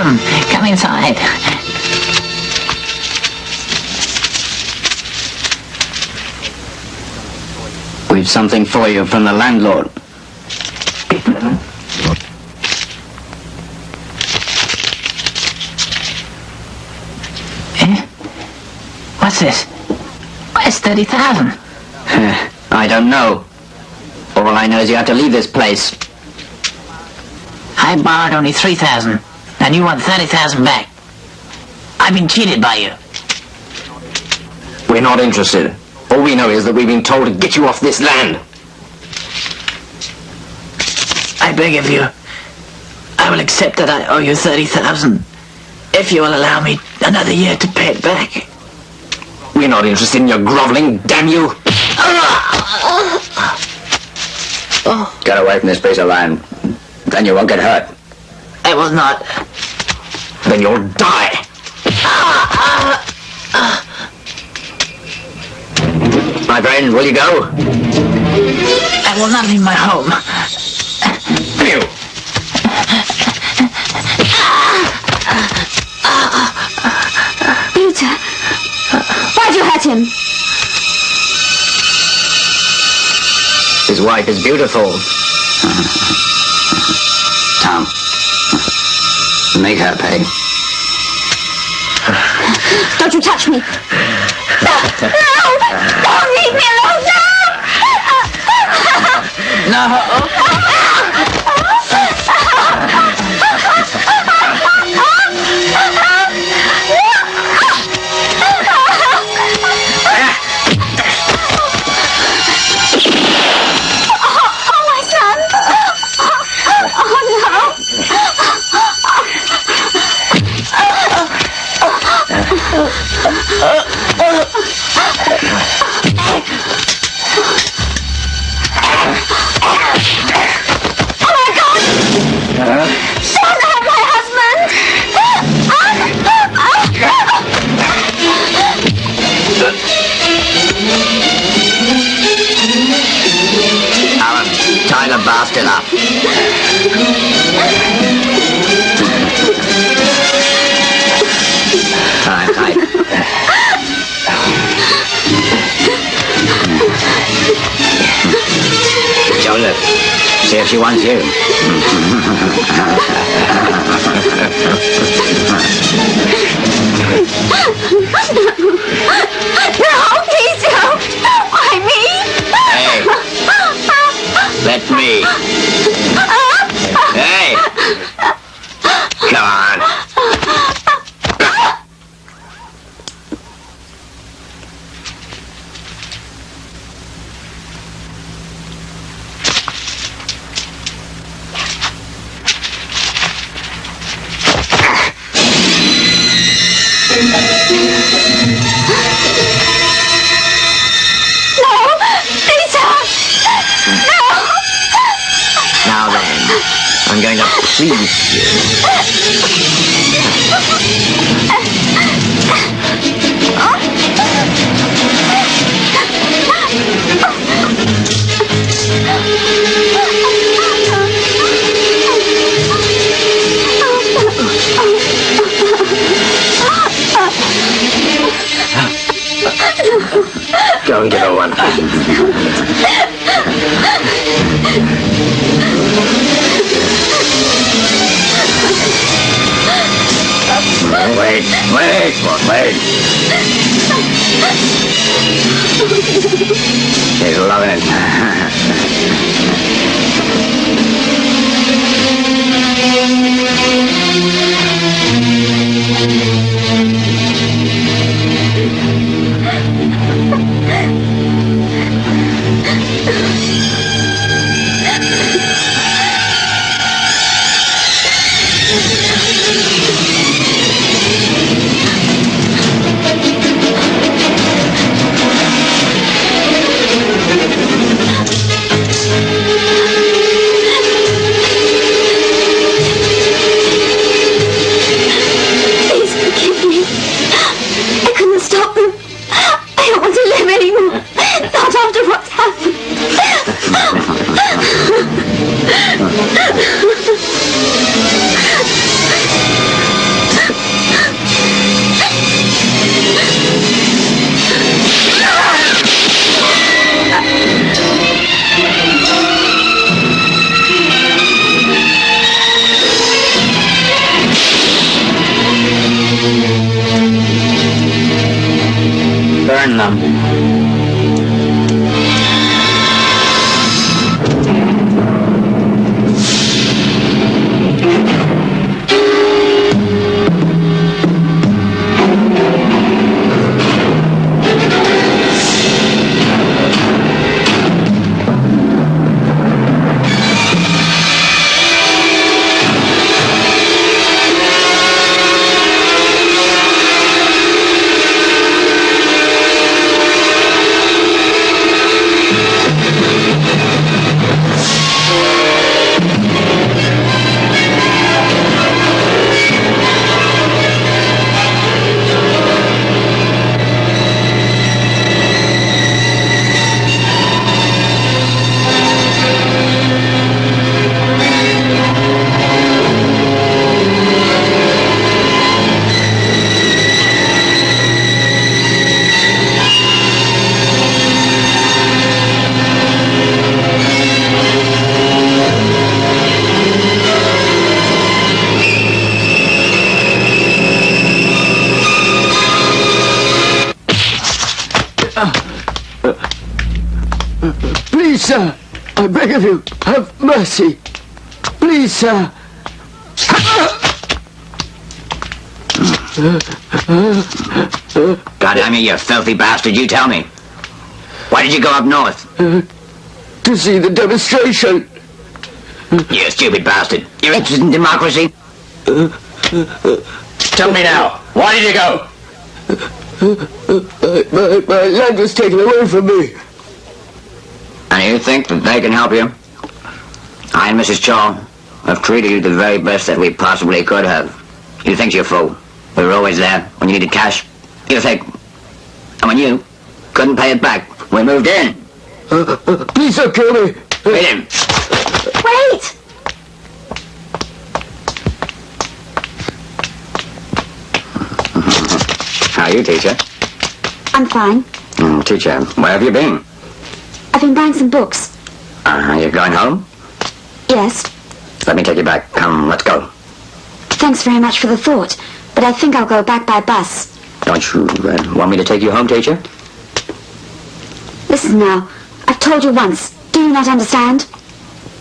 Come inside. We've something for you from the landlord. What's this? Where's 30,000? I don't know. All I know is you have to leave this place. I borrowed only 3,000, and you want 30,000 back. I've been cheated by you. We're not interested. All we know is that we've been told to get you off this land. I beg of you, I will accept that I owe you 30,000, if you will allow me another year to pay it back. We're not interested in your groveling, damn you! Get away from this piece of land. Then you won't get hurt. I will not. Then you'll die! My friend, will you go? I will not leave my home. You! Peter, why'd you hurt him? His wife is beautiful. Tom, make her pay. Don't you touch me! No! Don't leave me alone! No! Tie the bastard up. Tie, tie. Joseph, see if she wants you. No, please don't! Why me? Hey, let me. Hey, come on. Now then, I'm going to please you. Go and get her one. Wait. She's loving it. burn them. Please, sir, I beg of you, have mercy. Please, sir. Goddamn you filthy bastard, you tell me. Why did you go up north? To see the demonstration. You stupid bastard. You're interested in democracy? Tell me now. Why did you go? My land was taken away from me. And you think that they can help you? I and Mrs. Chore have treated you the very best that we possibly could have. You think you're fool. We were always there when you needed cash. You think. And when you couldn't pay it back, we moved in. Please don't kill me. Wait him. Wait! How are you, teacher? I'm fine. Teacher, where have you been? I've been buying some books. You're going home? Yes. Let me take you back. Come, let's go. Thanks very much for the thought, but I think I'll go back by bus. Don't you want me to take you home, teacher? Listen now. I've told you once. Do you not understand?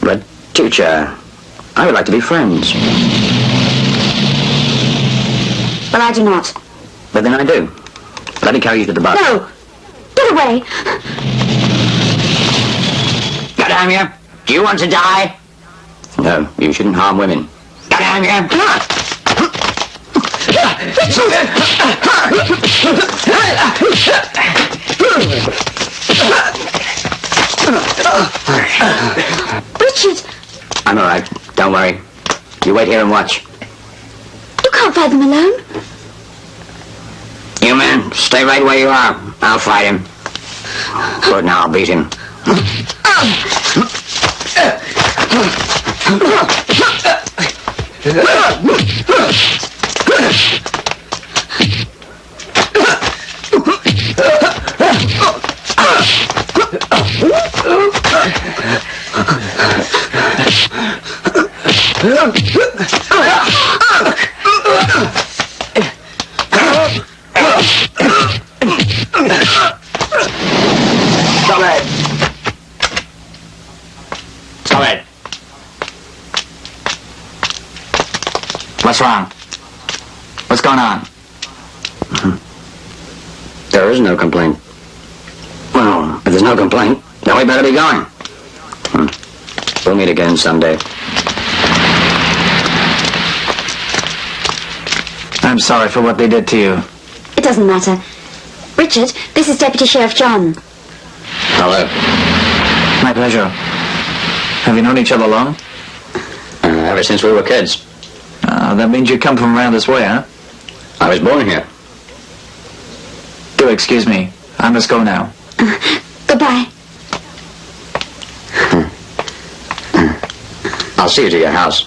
But, teacher, I would like to be friends. Well, I do not. But then I do. Let me carry you to the bus. No! Get away! Goddamn you! Do you want to die? No, you shouldn't harm women. Goddamn you! Richard! I'm all right. Don't worry. You wait here and watch. You can't fight them alone. You men, stay right where you are. I'll fight him. Good, now I'll beat him. Stop it! Stop it! What's wrong? What's going on? There is no complaint. Well, if there's no complaint, then we better be going. We'll meet again someday. I'm sorry for what they did to you. It doesn't matter. Richard, this is Deputy Sheriff John. Hello. My pleasure. Have you known each other long? Ever since we were kids. That means you come from around this way, huh? I was born here. Do excuse me. I must go now. Goodbye. I'll see you to your house.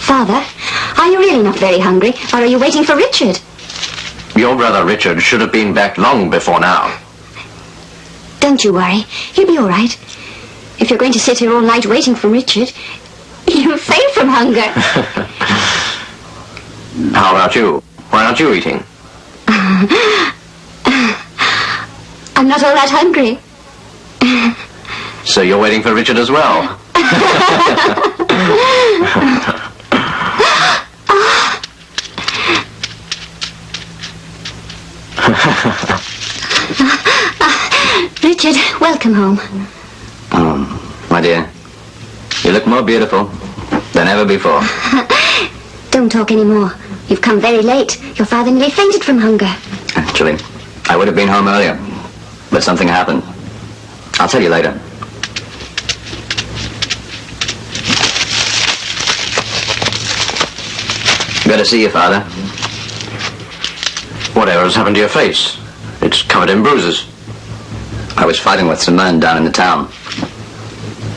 Father, are you really not very hungry, or are you waiting for Richard? Your brother Richard should have been back long before now. Don't you worry. He'll be all right. If you're going to sit here all night waiting for Richard, you'll faint from hunger. How about you? Why aren't you eating? I'm not all that hungry. So you're waiting for Richard as well? Richard, welcome home. My dear, you look more beautiful than ever before. Don't talk anymore. You've come very late. Your father nearly fainted from hunger. Actually, I would have been home earlier, but something happened. I'll tell you later. Good to see you, Father. Whatever has happened to your face? It's covered in bruises. I was fighting with some men down in the town.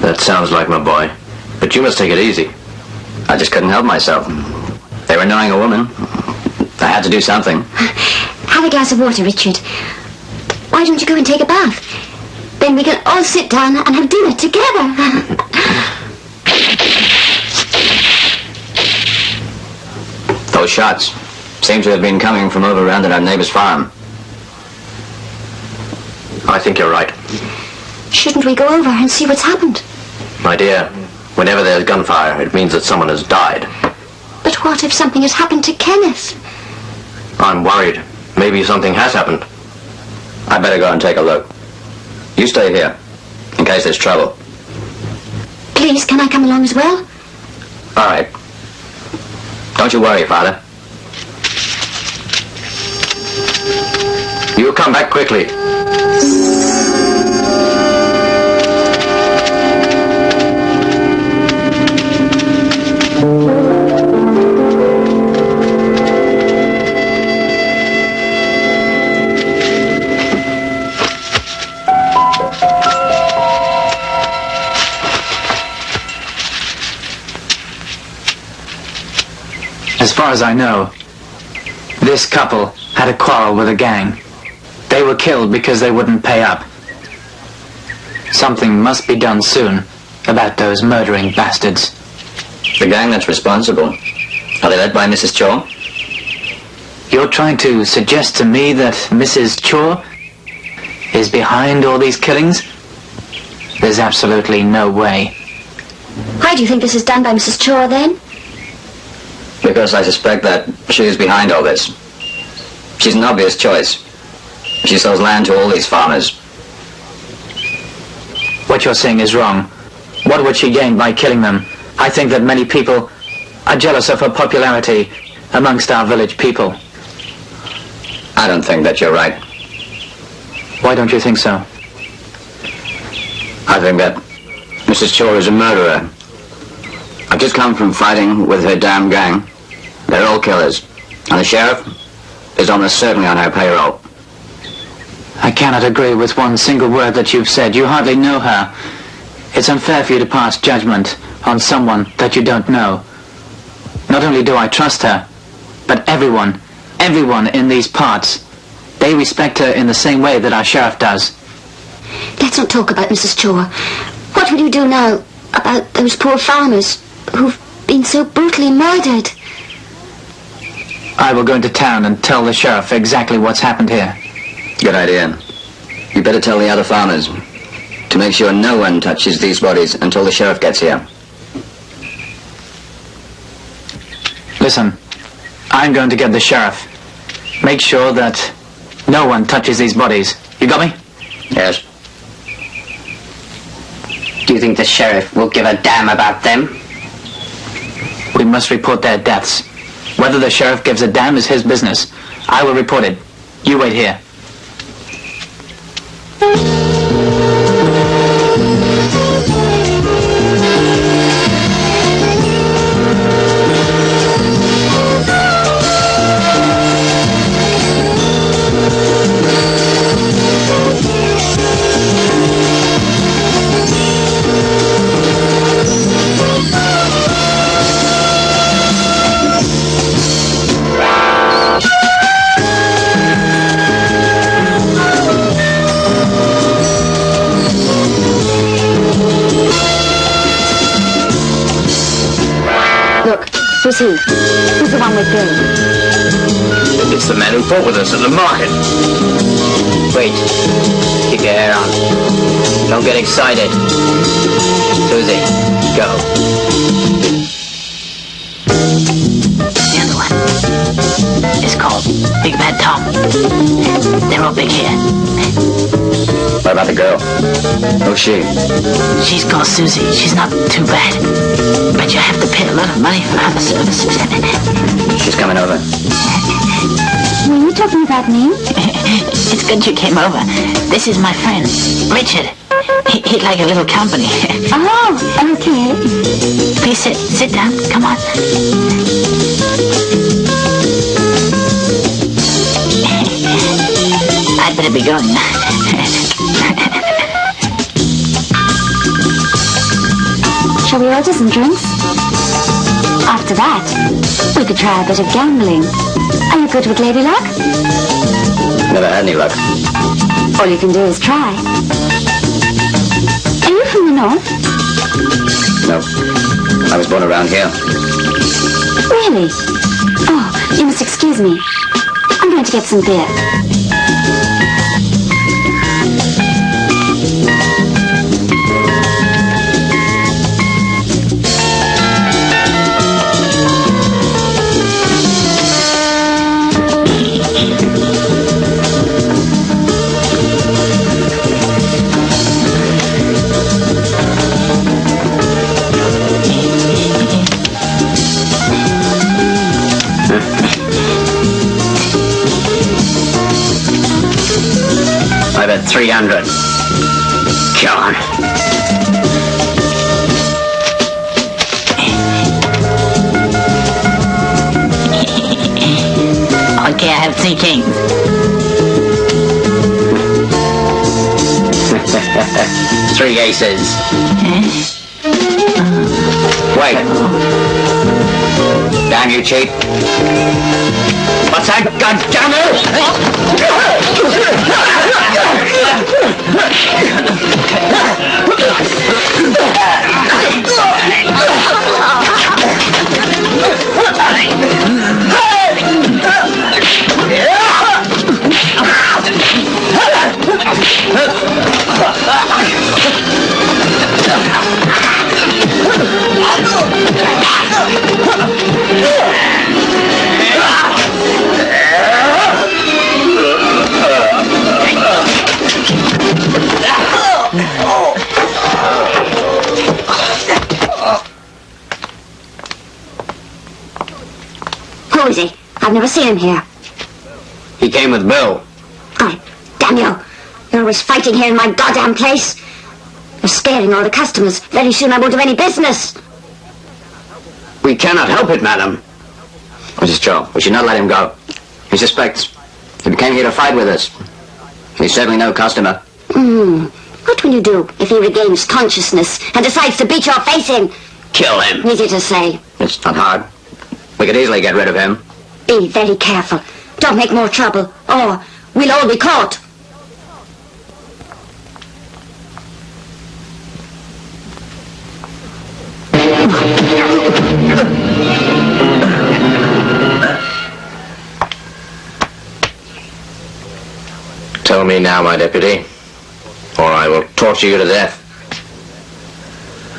That sounds like my boy. But you must take it easy. I just couldn't help myself. They were annoying a woman. I had to do something. Have a glass of water, Richard. Why don't you go and take a bath? Then we can all sit down and have dinner together. Those shots seem to have been coming from over around at our neighbor's farm. I think you're right. Shouldn't we go over and see what's happened? My dear, whenever there's gunfire, it means that someone has died. But what if something has happened to Kenneth? I'm worried. Maybe something has happened. I better go and take a look. You stay here, in case there's trouble. Please, can I come along as well? All right. Don't you worry, Father. You come back quickly. As far as I know, this couple had a quarrel with a gang. They were killed because they wouldn't pay up. Something must be done soon about those murdering bastards. The gang that's responsible. Are they led by Mrs. Chore? You're trying to suggest to me that Mrs. Chore is behind all these killings? There's absolutely no way. Why do you think this is done by Mrs. Chore, then? Because I suspect that she is behind all this. She's an obvious choice. She sells land to all these farmers. What you're saying is wrong. What would she gain by killing them? I think that many people are jealous of her popularity amongst our village people. I don't think that you're right. Why don't you think so? I think that Mrs. Chore is a murderer. I've just come from fighting with her damn gang. They're all killers. And the sheriff is almost certainly on her payroll. I cannot agree with one single word that you've said. You hardly know her. It's unfair for you to pass judgment on someone that you don't know. Not only do I trust her, but everyone in these parts, they respect her in the same way that our sheriff does. Let's not talk about Mrs. Chore. What will you do now about those poor farmers who've been so brutally murdered? I will go into town and tell the sheriff exactly what's happened here. Good idea. You better tell the other farmers to make sure no one touches these bodies until the sheriff gets here. Listen, I'm going to get the sheriff. Make sure that no one touches these bodies. You got me? Yes. Do you think the sheriff will give a damn about them? We must report their deaths. Whether the sheriff gives a damn is his business. I will report it. You wait here. Who's he? Who's the one with Bill? It's the man who fought with us at the market. Wait. Keep your hair on. Don't get excited. Susie, go. The other one is called Big Bad Tom. They're all big here. What about the girl? Who's she? She's called Susie. She's not too bad. But you have to pay a lot of money for her services. She's coming over. Were you talking about me? It's good you came over. This is my friend, Richard. He'd like a little company. Oh, okay. Please sit down. Come on. I'd better be going. Shall we order some drinks? After that, we could try a bit of gambling. Are you good with lady luck? Never had any luck. All you can do is try. Are you from the north? No. I was born around here. Really? Oh, you must excuse me. I'm going to get some beer. I bet 300. Come on. Okay, I have 3 kings. Three aces. Wait. Damn you, cheat. What's that? God damn Who is he? I've never seen him here. He came with Bill. Oh, damn you. You're always fighting here in my goddamn place. You're scaring all the customers. Very soon I won't have any business. We cannot help it, madam. Mrs. Chore, we should not let him go. He suspects. He came here to fight with us. He's certainly no customer. What will you do if he regains consciousness and decides to beat your face in? Kill him. Easy to say. It's not hard. We could easily get rid of him. Be very careful. Don't make more trouble, or we'll all be caught. Tell me now, my deputy, or I will torture you to death.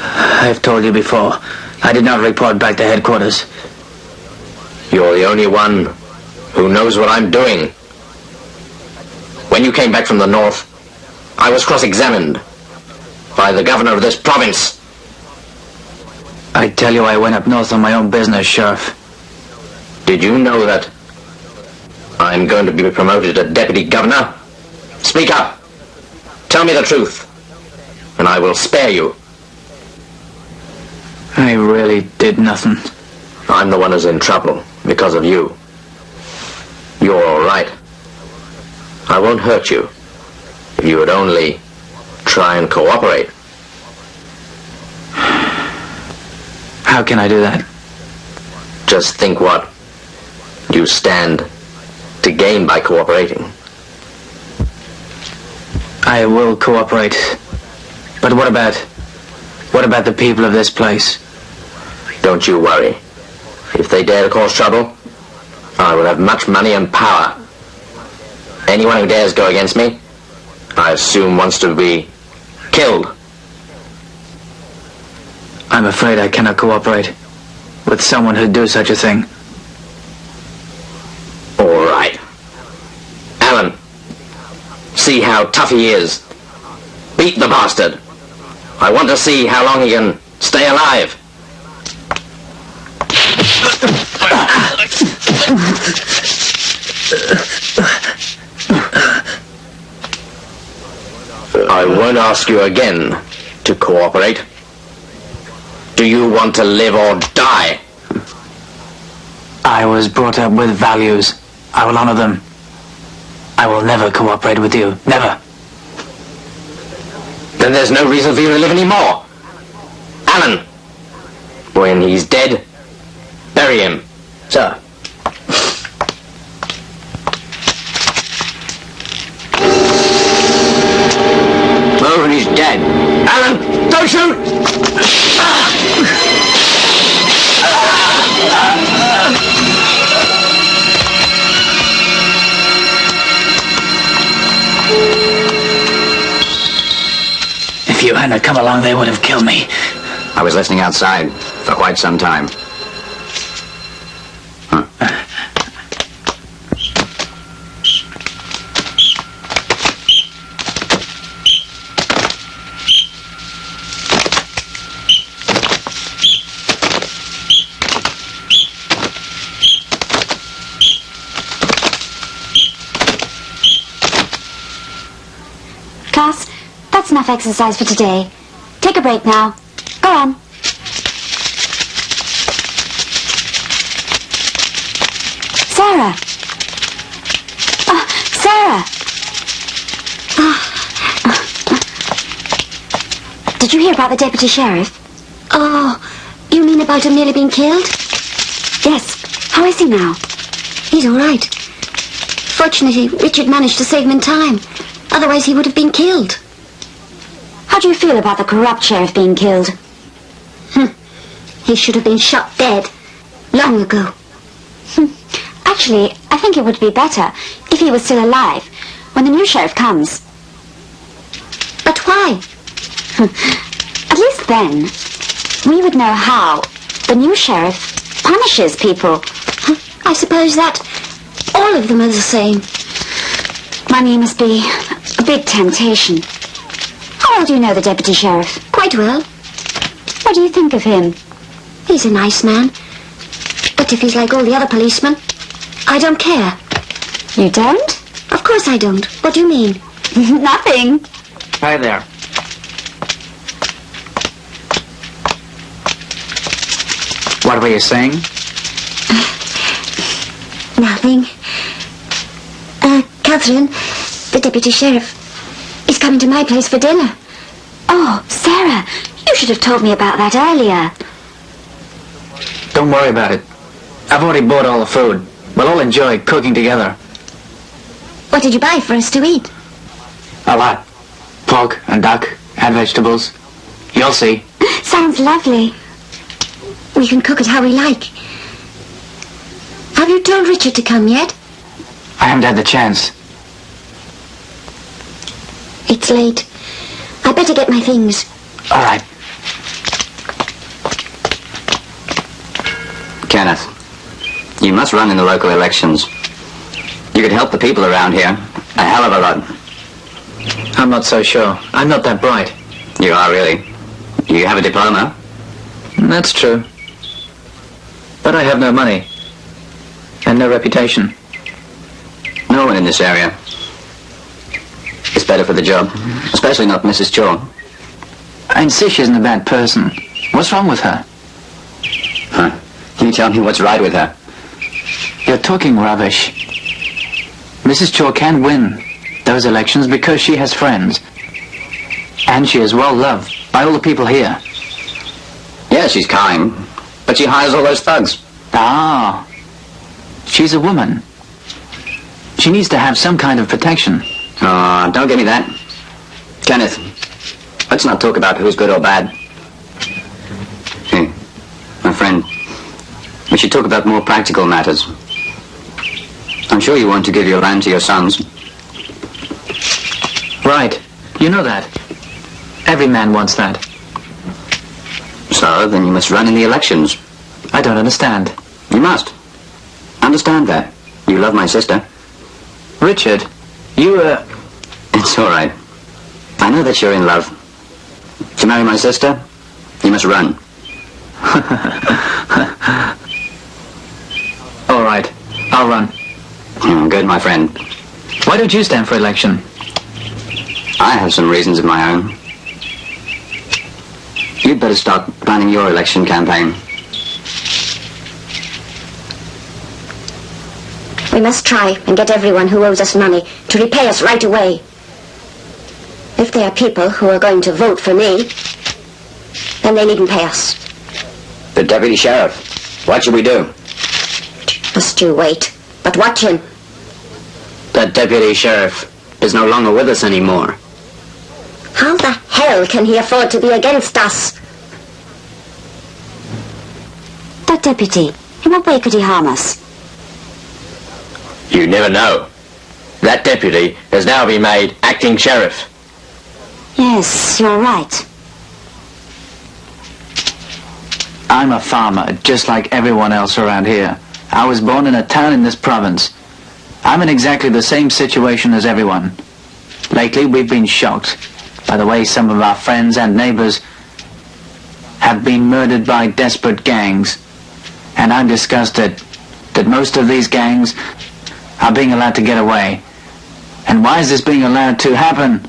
I've told you before. I did not report back to headquarters. You're the only one who knows what I'm doing. When you came back from the north, I was cross-examined by the governor of this province. I tell you, I went up north on my own business, Sheriff. Did you know that I'm going to be promoted to deputy governor? Speak up. Tell me the truth, and I will spare you. I really did nothing. I'm the one who's in trouble because of you. You're all right. I won't hurt you if you would only try and cooperate. How can I do that? Just think what you stand to gain by cooperating. I will cooperate. But what about the people of this place? Don't you worry. If they dare to cause trouble, I will have much money and power. Anyone who dares go against me, I assume wants to be killed. I'm afraid I cannot cooperate with someone who'd do such a thing. All right. Alan, see how tough he is. Beat the bastard. I want to see how long he can stay alive. I won't ask you again to cooperate. Do you want to live or die? I was brought up with values. I will honor them. I will never cooperate with you. Never. Then there's no reason for you to live anymore. Alan, when he's dead, bury him. Sir. Move and he's dead. Alan, don't shoot! If you hadn't come along, they would have killed me. I was listening outside for quite some time. Class, that's enough exercise for today. Take a break now. Go on. Sarah! Sarah! Did you hear about the deputy sheriff? Oh, you mean about him nearly being killed? Yes. How is he now? He's all right. Fortunately, Richard managed to save him in time. Otherwise, he would have been killed. How do you feel about the corrupt sheriff being killed? He should have been shot dead long ago. Actually, I think it would be better if he was still alive when the new sheriff comes. But why? At least then, we would know how the new sheriff punishes people. I suppose that all of them are the same. Money must be a big temptation. How well do you know the deputy sheriff? Quite well. What do you think of him? He's a nice man. But if he's like all the other policemen, I don't care. You don't? Of course I don't. What do you mean? Nothing. Hi there. What were you saying? Nothing. Catherine, the deputy sheriff, is coming to my place for dinner. Oh, Sarah, you should have told me about that earlier. Don't worry about it. I've already bought all the food. We'll all enjoy cooking together. What did you buy for us to eat? A lot. Pork and duck and vegetables. You'll see. Sounds lovely. We can cook it how we like. Have you told Richard to come yet? I haven't had the chance. It's late. I better get my things. All right. Kenneth, you must run in the local elections. You could help the people around here a hell of a lot. I'm not so sure. I'm not that bright. You are really. You have a diploma. That's true. But I have no money. And no reputation. No one in this area is better for the job. Especially not Mrs. Chore. I insist she isn't a bad person. What's wrong with her? Huh. Can you tell me what's right with her? You're talking rubbish. Mrs. Chore can win those elections because she has friends. And she is well loved by all the people here. Yeah, she's kind. But she hires all those thugs. Ah. She's a woman. She needs to have some kind of protection. Oh, don't give me that. Kenneth, let's not talk about who's good or bad. Hey, my friend, We should talk about more practical matters. I'm sure you want to give your land to your sons. Right. You know that. Every man wants that. So, then you must run in the elections. I don't understand. You must. Understand that. You love my sister. Richard, you, It's all right. I know that you're in love. To marry my sister, you must run. All right. I'll run. Good, my friend. Why don't you stand for election? I have some reasons of my own. You'd better start planning your election campaign. We must try and get everyone who owes us money to repay us right away. If there are people who are going to vote for me, then they needn't pay us. The deputy sheriff. What should we do? Must you wait? But watch him. That deputy sheriff is no longer with us anymore. How the hell can he afford to be against us? That deputy, in what way could he harm us? You never know. That deputy has now been made acting sheriff. Yes, you're right. I'm a farmer, just like everyone else around here. I was born in a town in this province. I'm in exactly the same situation as everyone. Lately, we've been shocked by the way some of our friends and neighbors have been murdered by desperate gangs. And I'm disgusted that most of these gangs are being allowed to get away. And why is this being allowed to happen?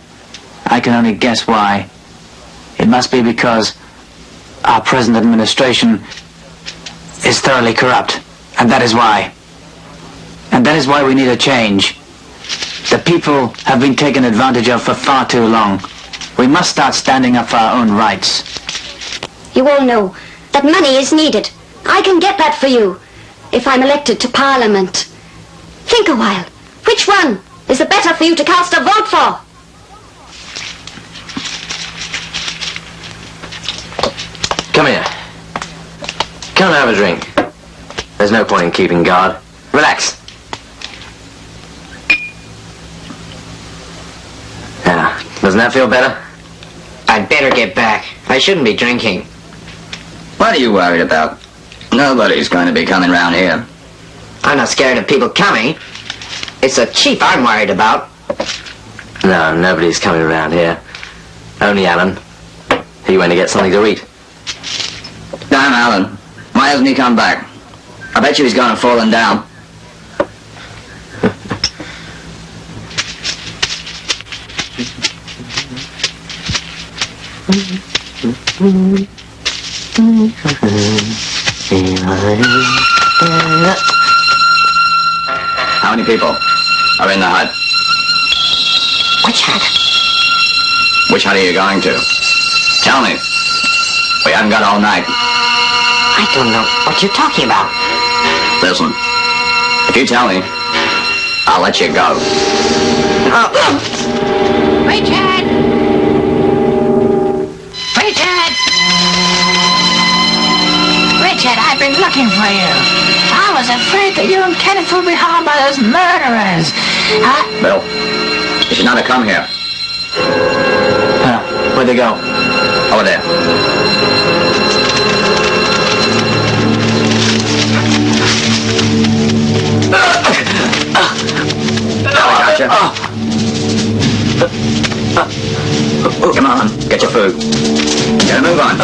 I can only guess why. It must be because our present administration is thoroughly corrupt. And that is why. And that is why we need a change. The people have been taken advantage of for far too long. We must start standing up for our own rights. You all know that money is needed. I can get that for you if I'm elected to Parliament. Think a while. Which one is the better for you to cast a vote for? Come here. Come and have a drink. There's no point in keeping guard. Relax. Yeah, doesn't that feel better? I'd better get back. I shouldn't be drinking. What are you worried about? Nobody's going to be coming round here. I'm not scared of people coming. It's the chief I'm worried about. No, nobody's coming around here. Only Alan. He went to get something to eat. Damn Alan. Why hasn't he come back? I bet you he's gone and fallen down. How many people are in the hut? Which hut? Which hut are you going to? Tell me. We haven't got all night. I don't know what you're talking about. Listen. If you tell me, I'll let you go. Richard! Richard! Richard, I've been looking for you. I was afraid that you and Kenneth would be harmed by those murderers. Bill, you should not have come here. Where'd they go? Over there. Now I got you. Come on, get your food. Gotta move on.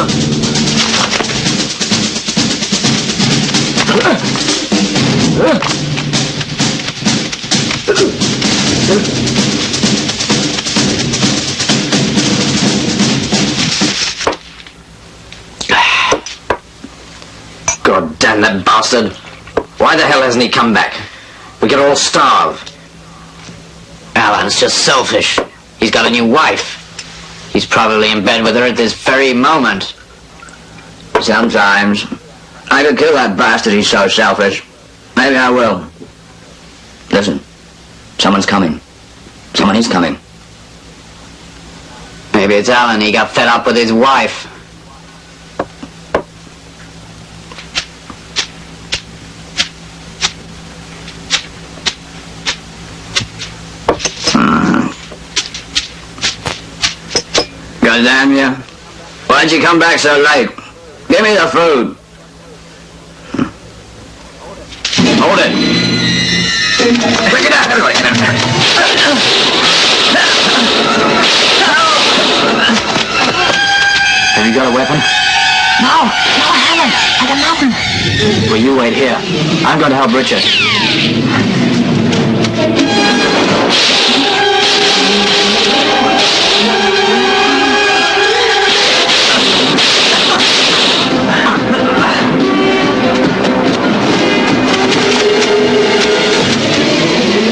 God damn that bastard. Why the hell hasn't he come back? We could all starve. Alan's just selfish. He's got a new wife. He's probably in bed with her at this very moment. Sometimes I could kill that bastard, he's so selfish. Maybe I will. Listen, someone's coming. Someone is coming. Maybe it's Alan. He got fed up with his wife. God damn you. Why'd you come back so late? Give me the food. Hold it. Bring it out, everybody. Have you got a weapon? No, I haven't. I got nothing. Well, you wait here. I'm going to help Richard.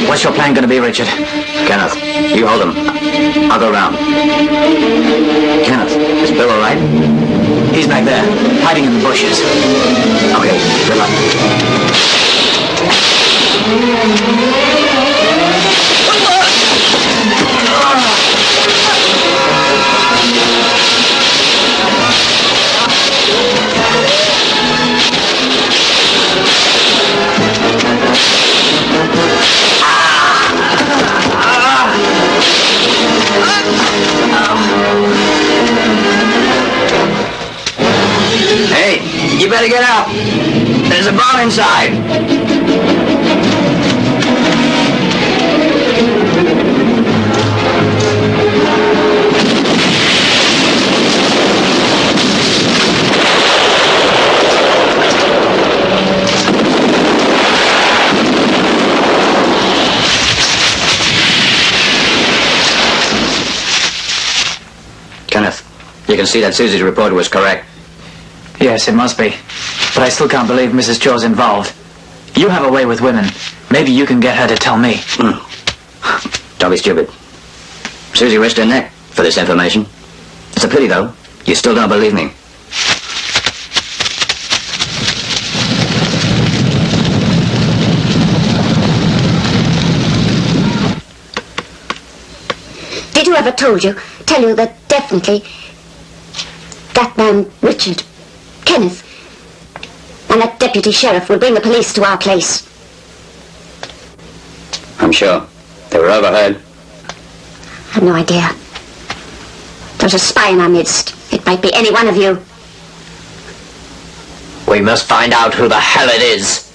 What's your plan going to be, Richard? Kenneth, you hold him. I'll go round. Kenneth, is Bill all right? He's back there, hiding in the bushes. Okay, good luck. Hey, you better get out. There's a bomb inside. Kenneth, you can see that Susie's report was correct. Yes, it must be. But I still can't believe Mrs. Chore's involved. You have a way with women. Maybe you can get her to tell me. Don't be stupid. Susie risked her neck for this information. It's a pity, though. You still don't believe me. Did whoever tell you that definitely that man, Richard, Kenneth, and that deputy sheriff would bring the police to our place? I'm sure. They were overheard. I have no idea. There's a spy in our midst. It might be any one of you. We must find out who the hell it is.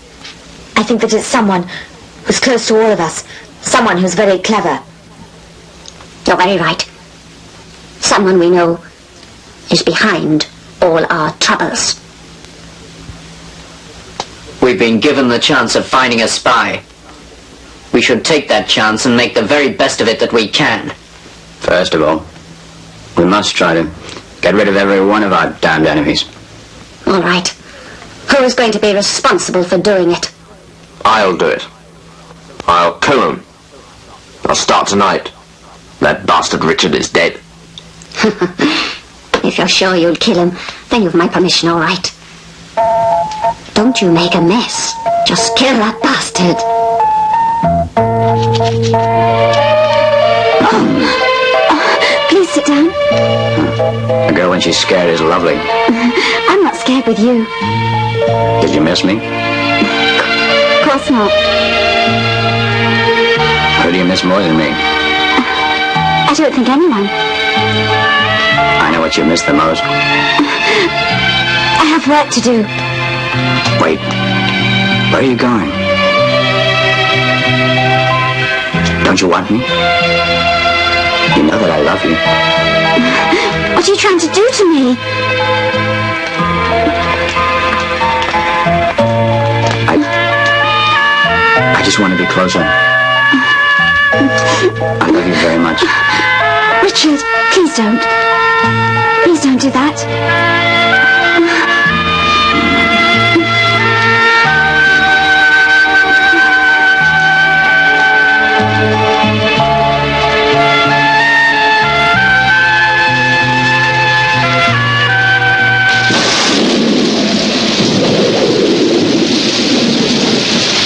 I think that it's someone who's close to all of us. Someone who's very clever. You're very right. Someone we know is behind all our troubles. We've been given the chance of finding a spy. We should take that chance and make the very best of it that we can. First of all, we must try to get rid of every one of our damned enemies. All right. Who is going to be responsible for doing it? I'll do it. I'll kill him. I'll start tonight. That bastard Richard is dead. If you're sure you'll kill him, then you've my permission, all right. Don't you make a mess. Just kill that bastard. Please sit down. A girl when she's scared is lovely. I'm not scared with you. Did you miss me? Of course not. Who do you miss more than me? I don't think anyone. I know what you miss the most. I have work to do. Wait. Where are you going? Don't you want me? You know that I love you. What are you trying to do to me? I just want to be closer. I love you very much. Richard, please don't. Please don't do that.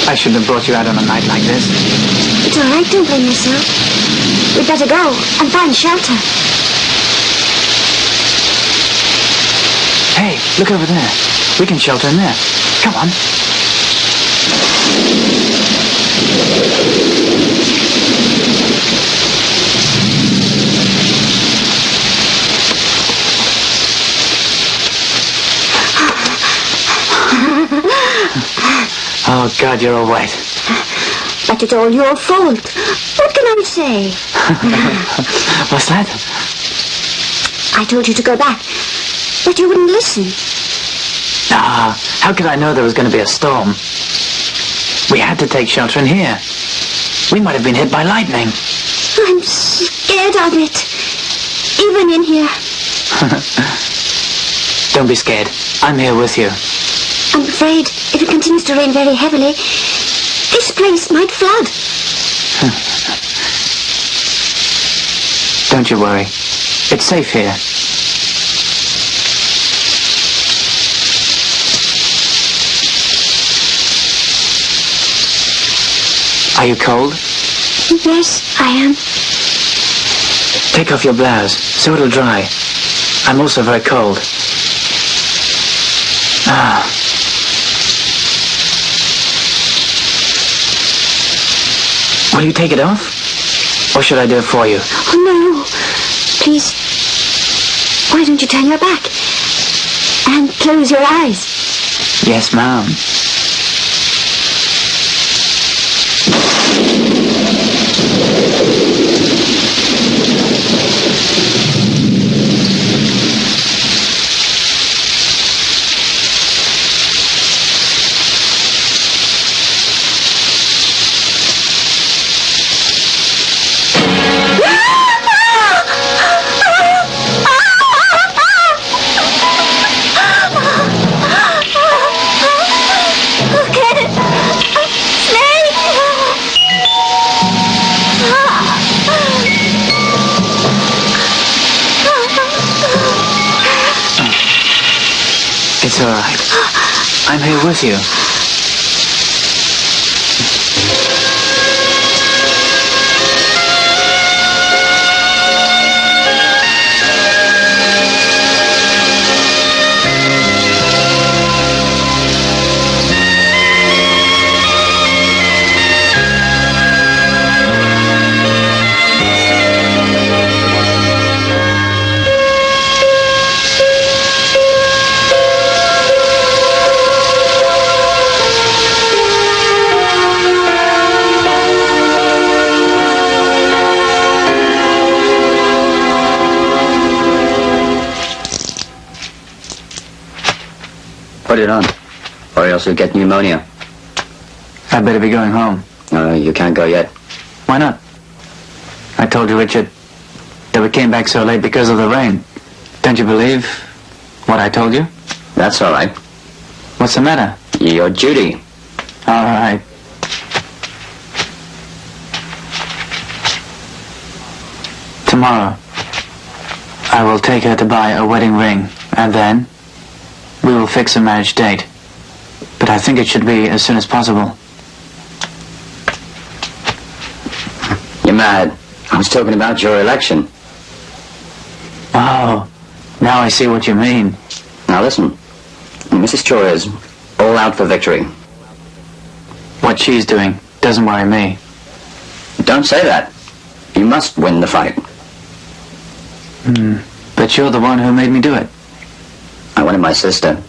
I shouldn't have brought you out on a night like this. It's all right, don't blame yourself. We'd better go and find shelter. Hey, look over there. We can shelter in there. Come on. Oh, God, you're all wet. But it's all your fault. What can I say? What's that? I told you to go back, but you wouldn't listen. How could I know there was going to be a storm? We had to take shelter in here. We might have been hit by lightning. I'm scared of it. Even in here. Don't be scared. I'm here with you. I'm afraid if it continues to rain very heavily, this place might flood. Don't you worry. It's safe here. Are you cold? Yes, I am. Take off your blouse, so it'll dry. I'm also very cold. Will you take it off? Or should I do it for you? Oh, no. Please, why don't you turn your back? And close your eyes. Yes, ma'am. It's all right. I'm here with you. Put it on, or else you'll get pneumonia. I'd better be going home. You can't go yet. Why not? I told you, Richard, that we came back so late because of the rain. Don't you believe what I told you? That's all right. What's the matter? Your duty. All right. Tomorrow, I will take her to buy a wedding ring, and then we will fix a marriage date. But I think it should be as soon as possible. You're mad. I was talking about your election. Oh, now I see what you mean. Now listen, Mrs. Chore is all out for victory. What she's doing doesn't worry me. Don't say that. You must win the fight. But you're the one who made me do it. I wanted my sister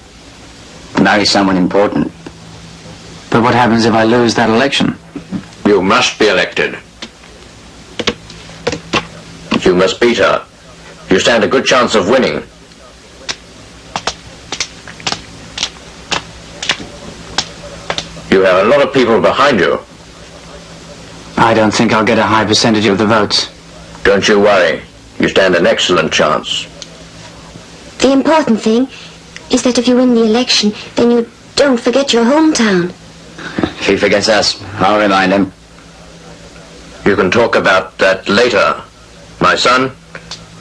to marry someone important. But what happens if I lose that election? You must be elected. You must beat her. You stand a good chance of winning. You have a lot of people behind you. I don't think I'll get a high percentage of the votes. Don't you worry. You stand an excellent chance. The important thing is that if you win the election, then you don't forget your hometown. If he forgets us, I'll remind him. You can talk about that later. My son,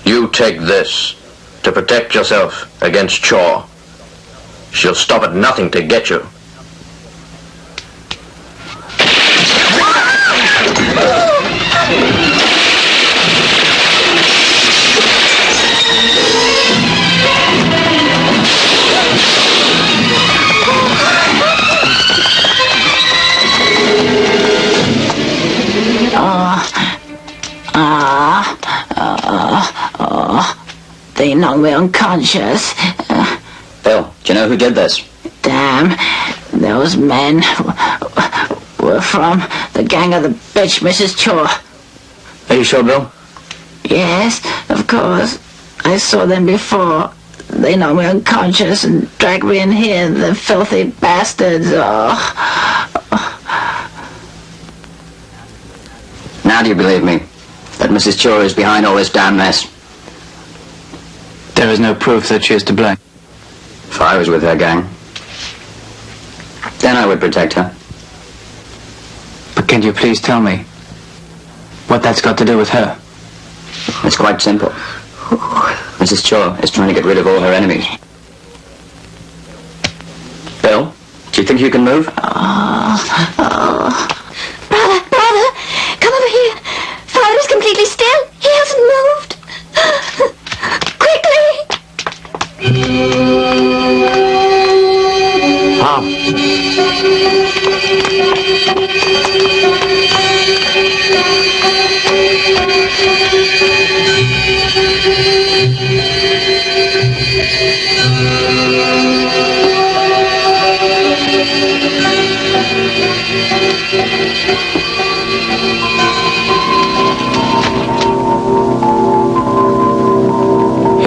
you take this to protect yourself against Chore. She'll stop at nothing to get you. They knocked me unconscious. Phil, do you know who did this? Damn, Those men were from the gang of the bitch Mrs. Chore. Are you sure, Bill? Yes, of course. I saw them before. They knocked me unconscious and dragged me in here, the filthy bastards. Oh. Now do you believe me that Mrs. Chore is behind all this damn mess? There is no proof that she is to blame. If I was with her gang, then I would protect her. But can you please tell me what that's got to do with her? It's quite simple. Mrs. Chore is trying to get rid of all her enemies. Bill, do you think you can move? Brother, come over here. Father is completely still. He hasn't moved. Quickly!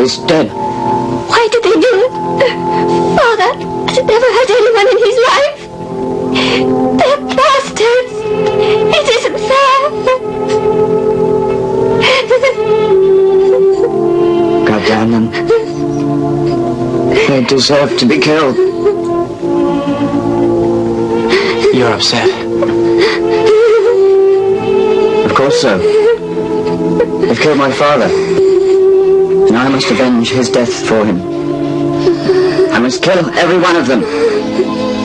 He's dead. Why did they do it? Father has never hurt anyone in his life. They're bastards. It isn't fair. God damn them. They deserve to be killed. You're upset. Of course so. They've killed my father. And I must avenge his death for him. I must kill every one of them.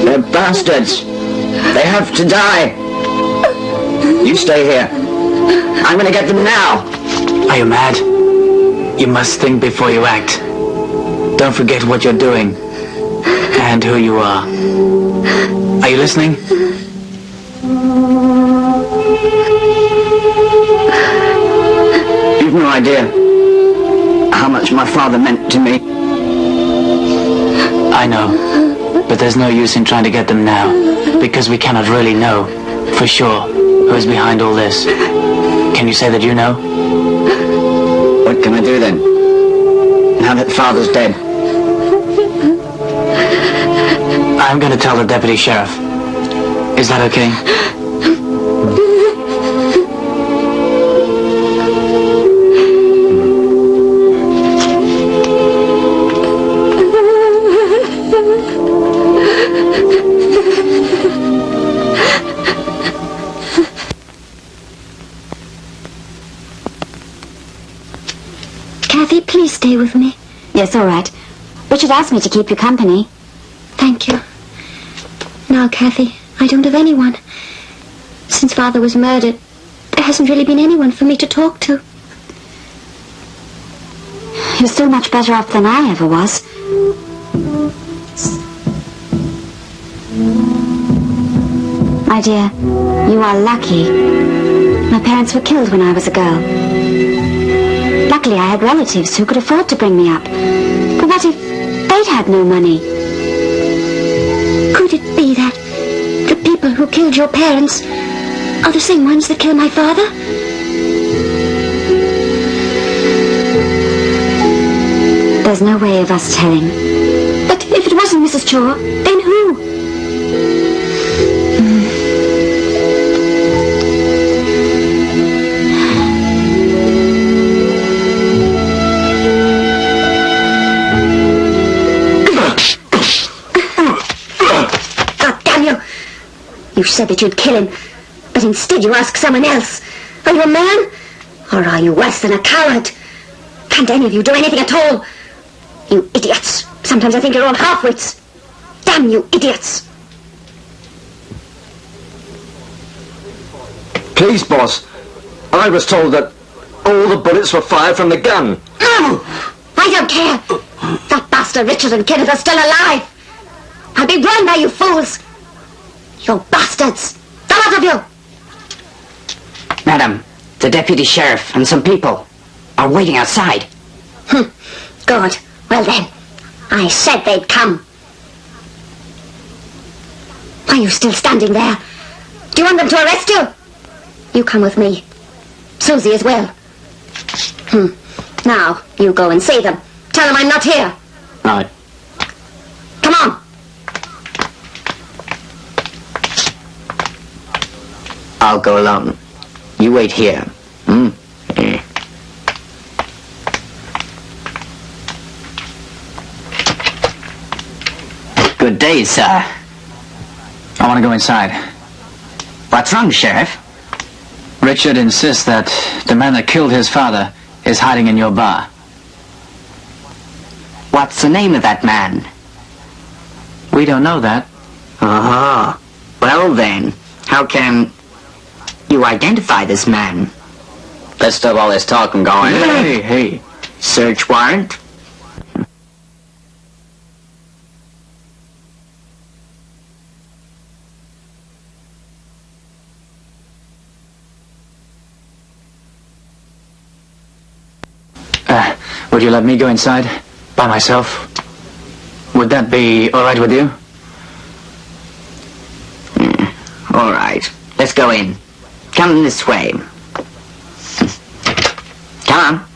They're bastards. They have to die. You stay here. I'm going to get them now. Are you mad? You must think before you act. Don't forget what you're doing and who you are. Are you listening? You've no idea how much my father meant to me. I know, but there's no use in trying to get them now, because we cannot really know for sure who is behind all this. Can you say that you know? What can I do then? Now that father's dead. I'm going to tell the deputy sheriff. Is that okay? Kathy, please stay with me. Yes, all right. Richard asked me to keep you company. Thank you. Now, Kathy, I don't have anyone. Since Father was murdered, there hasn't really been anyone for me to talk to. You're still much better off than I ever was. My dear, you are lucky. My parents were killed when I was a girl. Luckily, I had relatives who could afford to bring me up. But what if they'd had no money? Could it be that the people who killed your parents are the same ones that killed my father? There's no way of us telling. But if it wasn't Mrs. Chore, then who? You said that you'd kill him, but instead you ask someone else. Are you a man? Or are you worse than a coward? Can't any of you do anything at all? You idiots. Sometimes I think you're all half-wits. Damn you idiots. Please, boss. I was told that all the bullets were fired from the gun. No! I don't care. That bastard Richard and Kenneth are still alive. I'll be run by you fools. You bastards! The lot of you! Madam, the deputy sheriff and some people are waiting outside. Good. Well then, I said they'd come. Why are you still standing there? Do you want them to arrest you? You come with me. Susie as well. Now, you go and see them. Tell them I'm not here. Right. Come on. I'll go alone. You wait here. Good day, sir. I want to go inside. What's wrong, Sheriff? Richard insists that the man that killed his father is hiding in your bar. What's the name of that man? We don't know that. Uh-huh. Well then, how can you identify this man? Let's stop all this talk and go on. Hey. Search warrant? Would you let me go inside by myself? Would that be all right with you? All right. Let's go in. Come this way. Come on.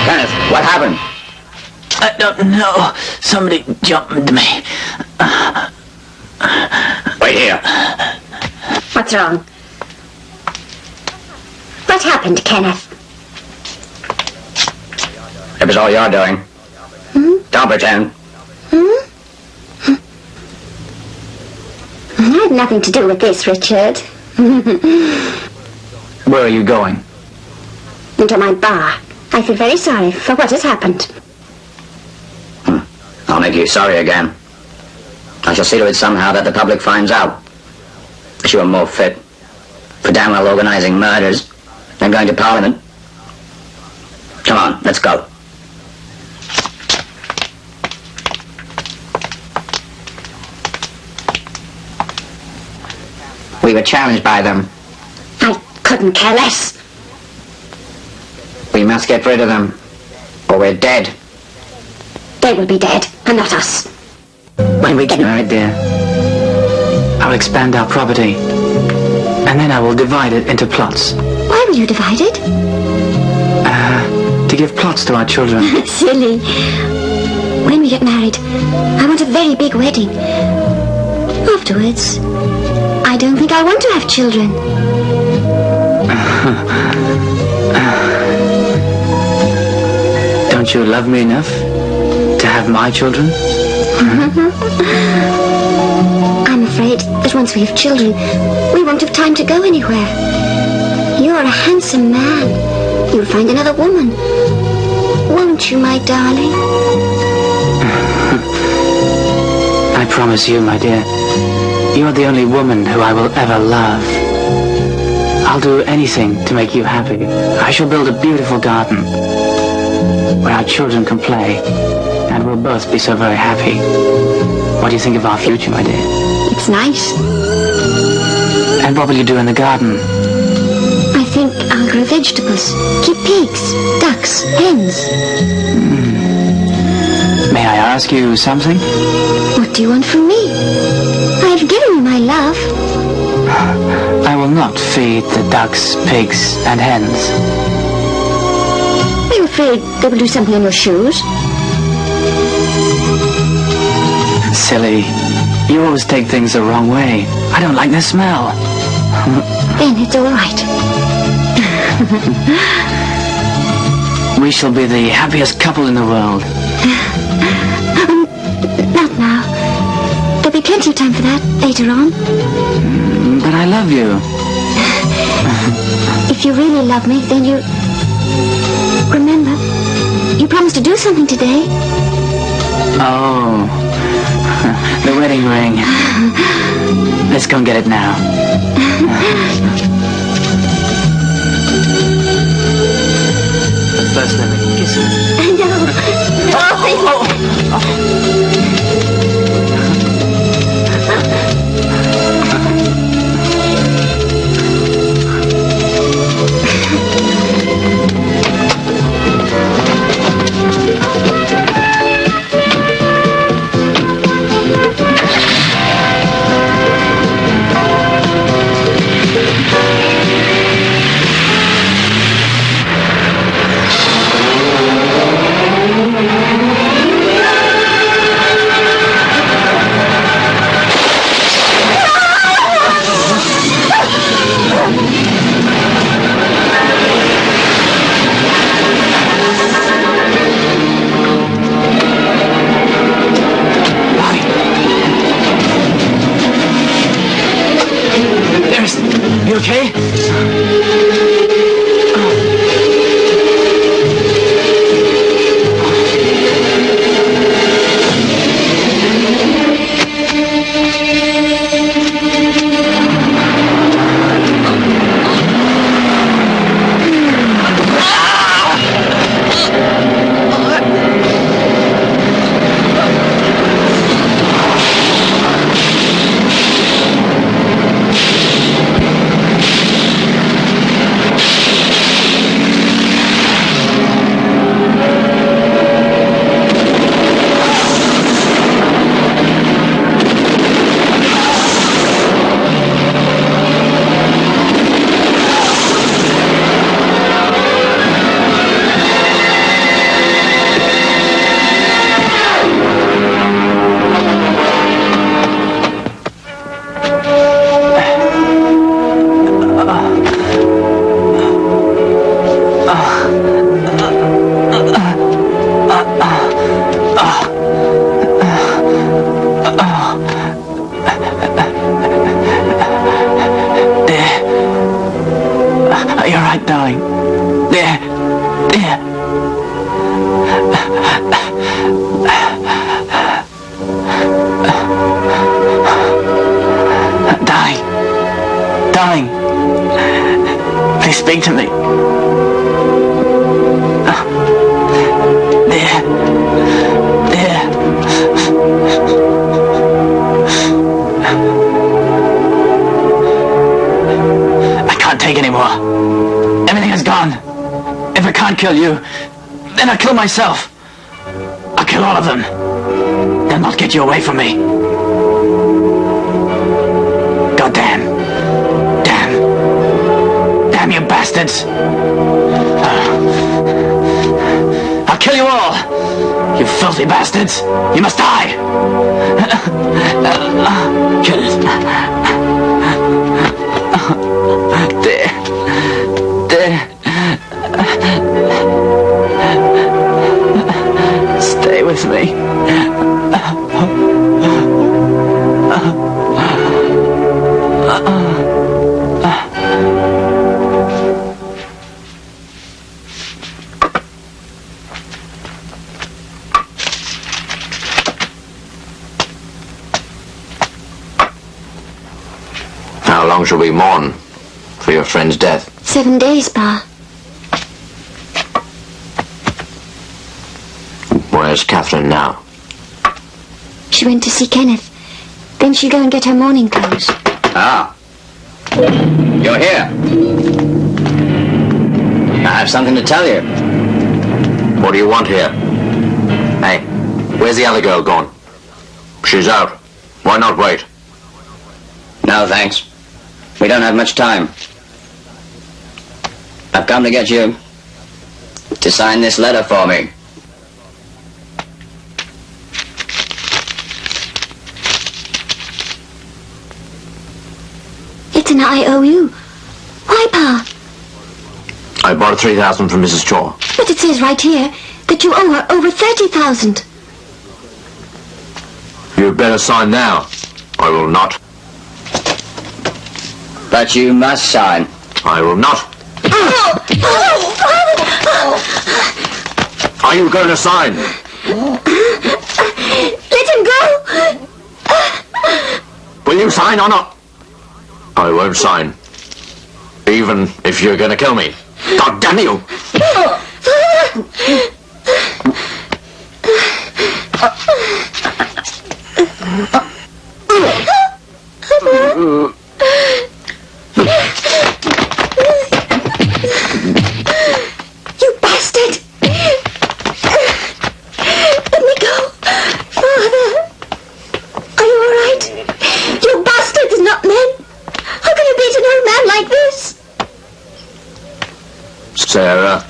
Kenneth, what happened? I don't know. Somebody jumped into me. Wait here. What's wrong? What happened, Kenneth? It was all you're doing. Don't pretend. I had nothing to do with this, Richard. Where are you going? Into my bar. I feel very sorry for what has happened. I'll make you sorry again. I shall see to it somehow that the public finds out that you are more fit for damn well organizing murders than going to Parliament. Come on, let's go. We were challenged by them. I couldn't care less. We must get rid of them, or we're dead. They will be dead, and not us. When we get... All right, dear. I'll expand our property, and then I will divide it into plots. Why will you divide it? To give plots to our children. Silly. When we get married, I want a very big wedding. Afterwards, I don't think I want to have children. Don't you love me enough to have my children? I'm afraid that once we have children, we won't have time to go anywhere. You're a handsome man. You'll find another woman. Won't you, my darling? I promise you, my dear, you're the only woman who I will ever love. I'll do anything to make you happy. I shall build a beautiful garden where our children can play, and we'll both be so very happy. What do you think of our future, my dear? It's nice. And what will you do in the garden? I think I'll grow vegetables. Keep pigs, ducks, hens. May I ask you something? What do you want from me? I've given you my love. I will not feed the ducks, pigs, and hens. Are you afraid they will do something on your shoes? Silly. You always take things the wrong way. I don't like the smell. Then it's all right. We shall be the happiest couple in the world. Not now. There'll be plenty of time for that later on. But I love you. If you really love me, then you... Remember, you promised to to do something today. Oh, the wedding ring. Let's go and get it now. But first, let me kiss you. You okay? You're right, darling. There. Darling. Please speak to me. There. I can't take anymore. Everything is gone. If I can't kill you, then I'll kill myself. I'll kill all of them. They'll not get you away from me. God damn. Damn you bastards. I'll kill you all. You filthy bastards. You must die. Kenneth. There. Stay with me. How long shall we mourn for your friend's death? 7 days, Pa. Where's Catherine now? She went to see Kenneth. Then she'll go and get her mourning clothes. Ah. You're here. I have something to tell you. What do you want here? Hey, where's the other girl gone? She's out. Why not wait? No, thanks. We don't have much time. I've come to get you to sign this letter for me. It's an IOU. Why, Pa? I borrowed 3,000 from Mrs. Chore. But it says right here that you owe her over 30,000. You'd better sign now. I will not. But you must sign. I will not. Are you going to sign? Let him go! Will you sign or not? I won't sign. Even if you're going to kill me. God damn you! You bastard! Let me go! Father! Are you all right? You bastards, not men! How can you beat an old man like this? Sarah,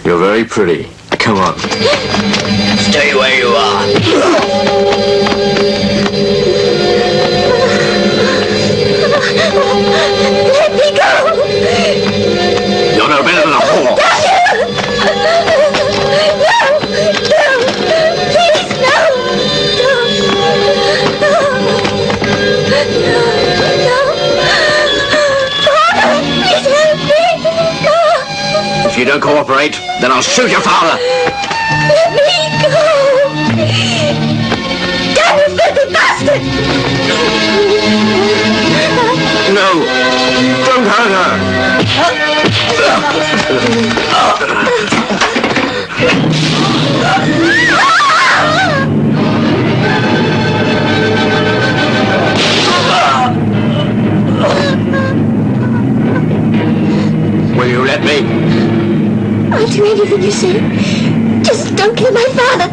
you're very pretty. Come on. Stay where you are. Let me go! You're no better than a whore. No! No! Please, no! No! Father, please help me! If you don't cooperate, then I'll shoot your father. Let me go! Damn you filthy bastard! No! Don't hurt her! Will you let me? I'll do anything you say. Just don't kill my father.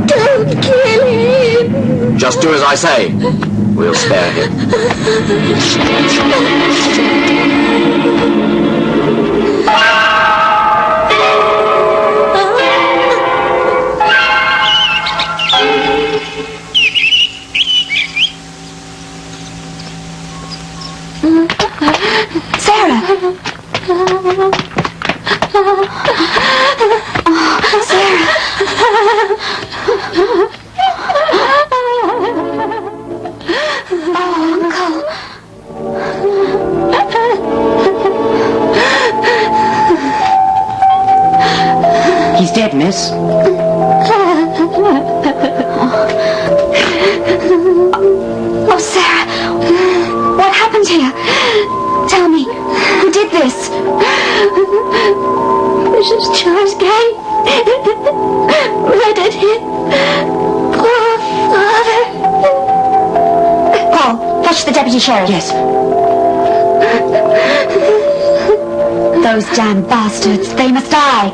Don't kill him. Just do as I say. We'll spare him. Sarah! Sarah! He's dead, miss. Oh, Sarah! What happened here? Tell me, who did this? Mrs. Chore's gang murdered him. Poor father. Paul, fetch the deputy sheriff. Yes. Those damn bastards, they must die.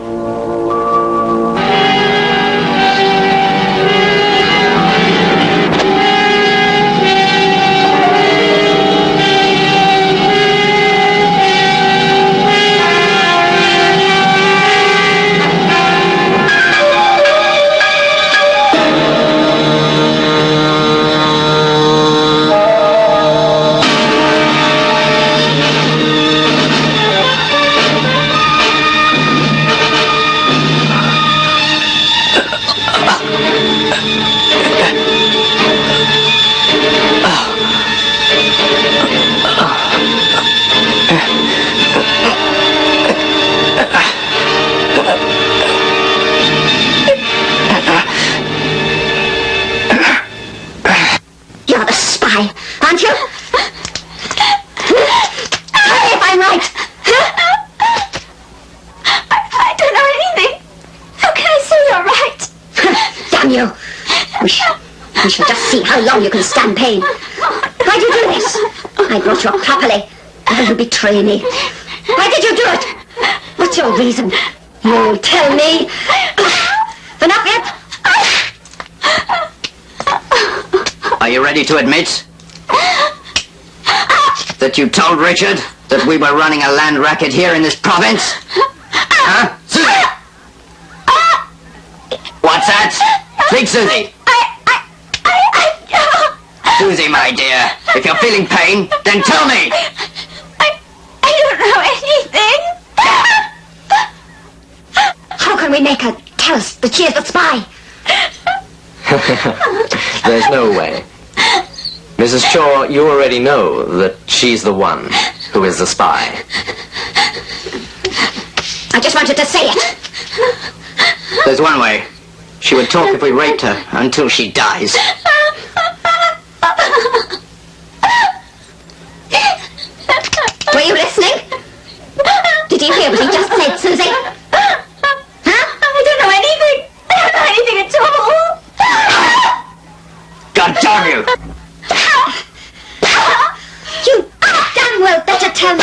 You're the spy, aren't you? Tell me if I'm right. I don't know anything. How can I say you're right? Damn you. We shall just see how long you can stand pain. Why did you do this? I brought you up properly. Now you betray me. Why did you do it? What's your reason? You'll tell me. Enough yet? Are you ready to admit that you told Richard that we were running a land racket here in this province? Huh? Susie! What's that? Speak, Susie! Susie, my dear, if you're feeling pain, then tell me! I don't know anything. How can we make her tell us that she is the spy? There's no way. Mrs. Chore, you already know that she's the one who is the spy. I just wanted to say it. There's one way. She would talk if we raped her until she dies. Were you listening? Did you hear what he just said, Susie? Huh? I don't know anything. I don't know anything at all. God damn you! You damn well better tell me.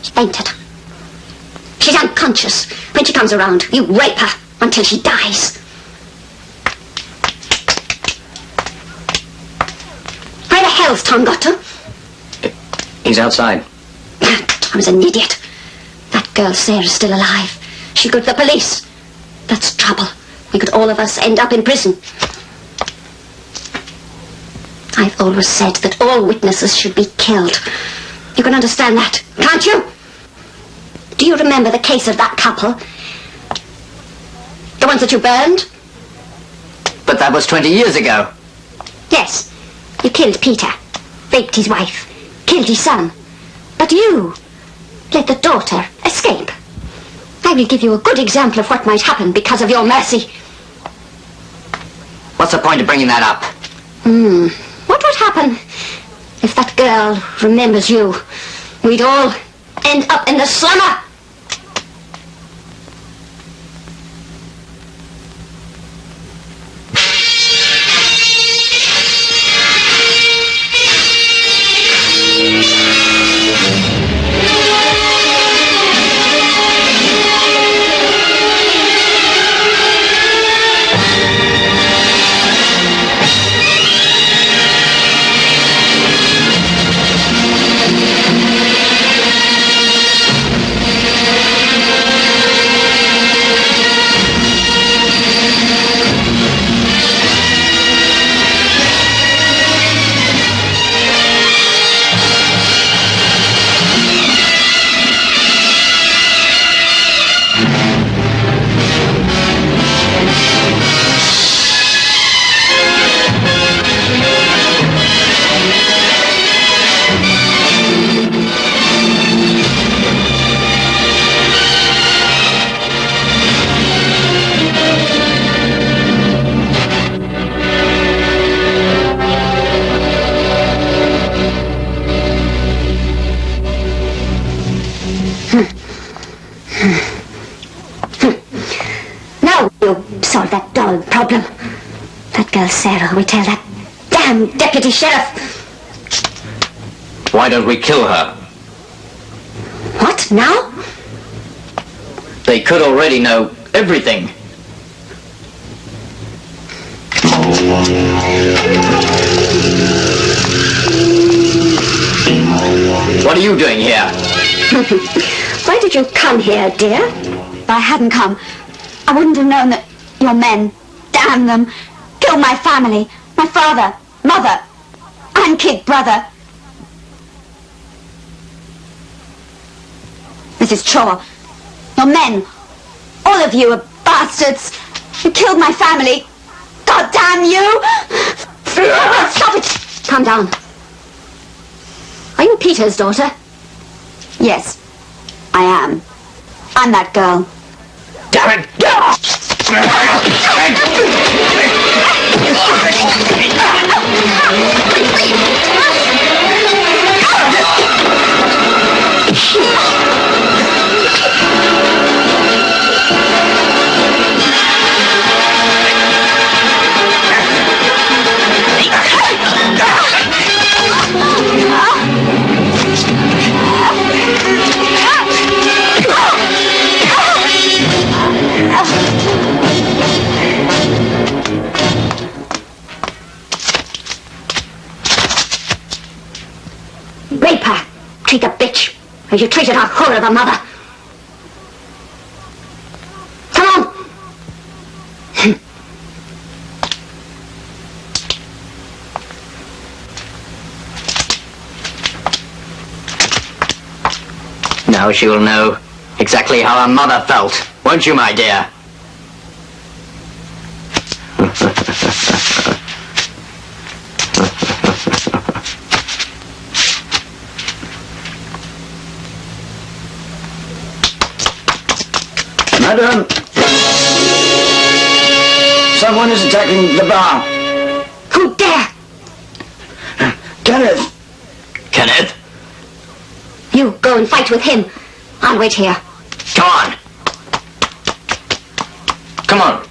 She fainted. She's unconscious. When she comes around, you rape her until she dies. Where the hell's Tom got to? He's outside. Tom's an idiot. That girl Sarah's still alive. She'll go to the police. That's trouble. We could all of us end up in prison. I've always said that all witnesses should be killed. You can understand that, can't you? Do you remember the case of that couple? The ones that you burned? But that was 20 years ago. Yes. You killed Peter, raped his wife, killed his son. But you let the daughter escape. I will give you a good example of what might happen because of your mercy. What's the point of bringing that up? What would happen if that girl remembers you? We'd all end up in the slammer. Now you solve that dull problem. That girl Sarah, we tell that damn deputy sheriff. Why don't we kill her? What, now? They could already know everything. What are you doing here? Why did you come here, dear? If I hadn't come, I wouldn't have known that your men, damn them, killed my family, my father, mother, and kid brother. Mrs. Chore, your men, all of you are bastards. You killed my family. God damn you! Stop it! Calm down. Are you Peter's daughter? Yes, I am. I'm that girl. Damn it! Rape her. Treat the bitch as you treated her whore of a mother. Now she will know exactly how her mother felt, won't you, my dear? Madam! Someone is attacking the bar. Who dare? Kenneth! Kenneth? You go and fight with him. I'll wait here. Come on! Come on.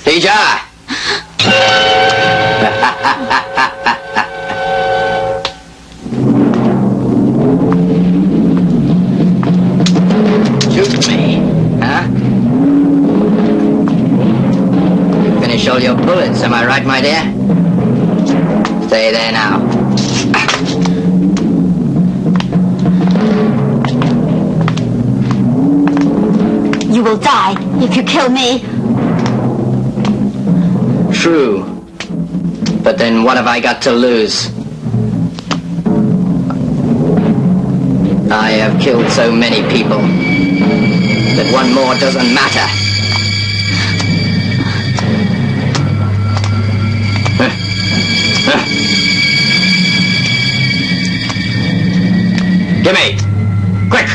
Teacher! Shoot me, huh? You finish all your bullets, am I right, my dear? Stay there now. You will die if you kill me. True. But then what have I got to lose? I have killed so many people that one more doesn't matter. Give me! Quick!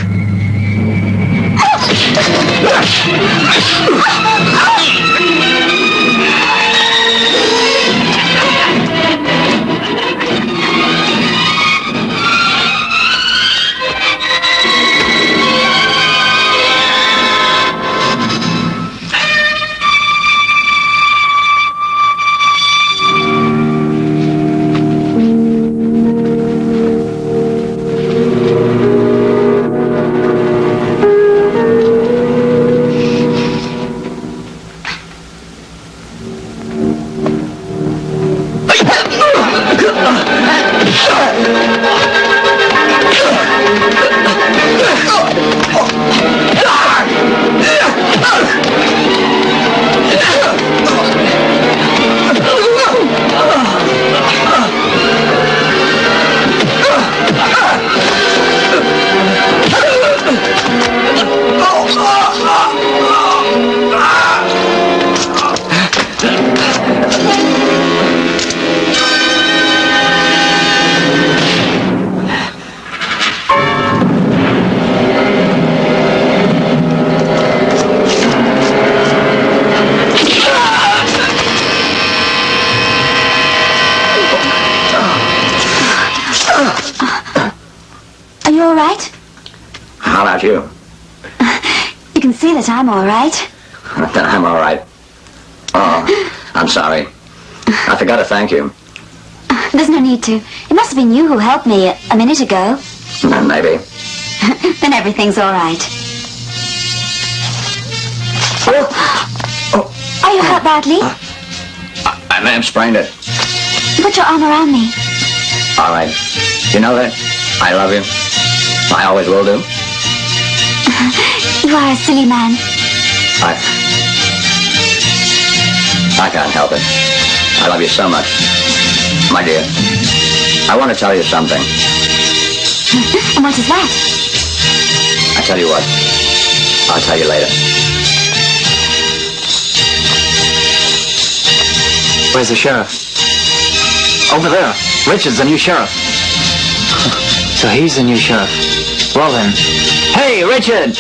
all right? How about you? You can see that I'm all right. I'm all right. Oh, I'm sorry. I forgot to thank you. There's no need to. It must have been you who helped me a minute ago. Maybe. Then everything's all right. Are you hurt badly? I may have sprained it. Put your arm around me. All right. You know that? I love you. I always will do. You are a silly man. I can't help it. I love you so much. My dear, I want to tell you something. And what is that? I tell you what. I'll tell you later. Where's the sheriff? Over there. Richard's the new sheriff. So he's the new sheriff. Well then. Hey, Richard!